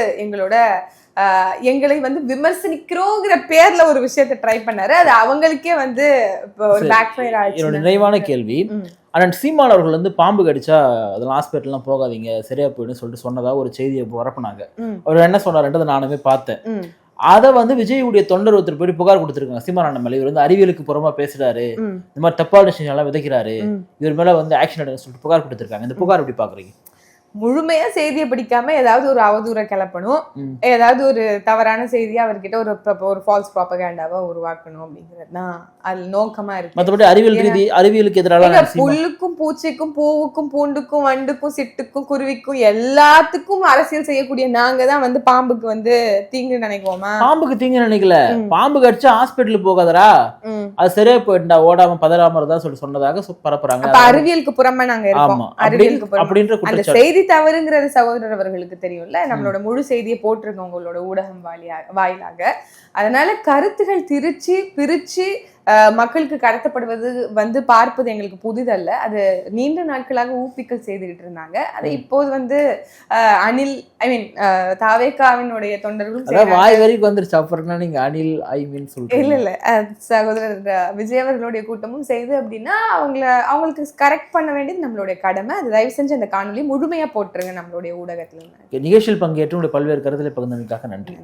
எங்களை வந்து விமர்சனிக்கிறோங்கிற பேர்ல ஒரு விஷயத்தை ட்ரை பண்ணாரு. அது அவங்களுக்கே வந்து ஒரு பேக் ஃபயர் ஆயிடுச்சு. என்னோட நிறைவான கேள்வி, ஆனால் சீமான் அவர்கள் வந்து பாம்பு கடிச்சா அதெல்லாம் ஹாஸ்பிட்டல்லாம் போகாதீங்க, சரியா போயிடுன்னு சொல்லிட்டு சொன்னதா ஒரு செய்தியை பரப்புனாங்க. அவர் என்ன சொன்னாருன்றது நானுமே பார்த்தேன். அதை வந்து விஜயுடைய தொண்டர் ஒருத்தர் போய் புகார் கொடுத்துருக்காங்க. சீமான் மேல இவர் வந்து அறிவியலுக்கு புறமா பேசுறாரு, இந்த மாதிரி தப்பான விஷயம் எல்லாம் விதைக்கிறாரு, இவர் மேல வந்து ஆக்ஷன் எடுக்க சொல்லிட்டு புகார் கொடுத்துருக்காங்க. இந்த புகார் எப்படி பாக்குறீங்க? முழுமையா செய்தியை படிக்காம ஏதாவது ஒரு அவதூறை கிளப்பணும், ஏதாவது ஒரு தவறான செய்தியை அவர்கிட்ட ஒரு ஃபால்ஸ் ப்ராபகேண்டாவா உருவாக்கணும் அப்படிங்கிறது தான் அது நோக்கமா இருக்கு. மற்றபடி அறிவியலுக்கு எதிராக புல்லுக்கும் பூச்சிக்கும் பூவுக்கும் பூண்டுக்கும் வண்டுக்கும் சிட்டுக்கும் குருவிக்கும் எல்லாத்துக்கும் அரசியல் செய்யக்கூடிய நாங்க தான் வந்து பாம்புக்கு வந்து தீங்கு நினைக்குவோமா? பாம்புக்கு தீங்கு நினைக்கல, பாம்பு கடிச்சா ஹாஸ்பிட்டலுக்கு போகாதரா, அது சரியா போயிட்டா ஓடாம பதறாம இருந்தா சொன்னதாக பரப்புறாங்க. அறிவியலுக்கு புறமா நாங்க இருக்கோம். அறிவியலுக்கு புறமா அந்த செய்தி தவறுங்கிறது சகோதரர் அவர்களுக்கு தெரியும்ல. நம்மளோட முழு செய்தியை போட்டிருக்கோம் உங்களோட ஊடகம் வாயிலாக. அதனால கருத்துகள் பிரிச்சு மக்களுக்கு கடத்தப்படுவது வந்து பார்ப்பது எங்களுக்கு புதிதல்ல. அது நீண்ட நாட்களாக ஊப்பிக்கல் செய்துகிட்டு இருந்தாங்க. அதை இப்போது வந்து அனில் தாவேகாவினுடைய தொண்டர்களும் வாய் வரைக்கும் வந்துருச்சு. அப்புறம் நீங்க அனில் இல்ல சகோதரர் விஜய் அவர்களுடைய கூட்டமும் செய்து அப்படின்னா அவங்களுக்கு கரெக்ட் பண்ண வேண்டியது நம்மளுடைய கடமை. அது தயவு செஞ்சு அந்த காணொலி முழுமையா போட்டுருங்க நம்மளுடைய ஊடகத்துல. நிகழ்ச்சியில் பங்கேற்று உங்களுடைய பல்வேறு கருத்துக்களை பகிர்ந்தமைக்காக நன்றி.